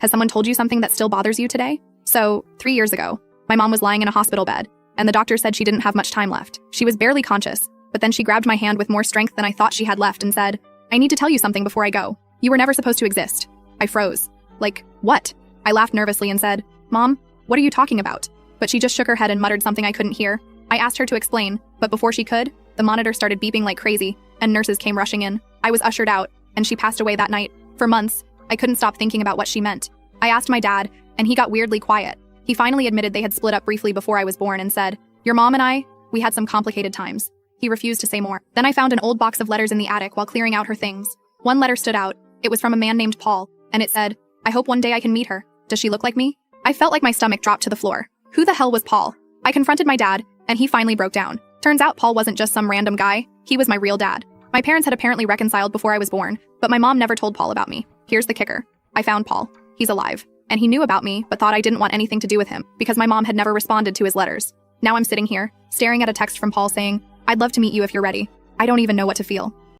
Has someone told you something that still bothers you today? So, 3 years ago, my mom was lying in a hospital bed, and the doctor said she didn't have much time left. She was barely conscious, but then she grabbed my hand with more strength than I thought she had left and said, "I need to tell you something before I go. You were never supposed to exist." I froze. Like, what? I laughed nervously and said, "Mom, what are you talking about?" But she just shook her head and muttered something I couldn't hear. I asked her to explain, but before she could, the monitor started beeping like crazy, and nurses came rushing in. I was ushered out, and she passed away that night. For months, I couldn't stop thinking about what she meant. I asked my dad, and he got weirdly quiet. He finally admitted they had split up briefly before I was born and said, "Your mom and I, we had some complicated times." He refused to say more. Then I found an old box of letters in the attic while clearing out her things. One letter stood out. It was from a man named Paul, and it said, "I hope one day I can meet her. Does she look like me?" I felt like my stomach dropped to the floor. Who the hell was Paul? I confronted my dad, and he finally broke down. Turns out Paul wasn't just some random guy. He was my real dad. My parents had apparently reconciled before I was born, but my mom never told Paul about me. Here's the kicker. I found Paul. He's alive. And he knew about me, but thought I didn't want anything to do with him, because my mom had never responded to his letters. Now I'm sitting here, staring at a text from Paul saying, "I'd love to meet you if you're ready." I don't even know what to feel.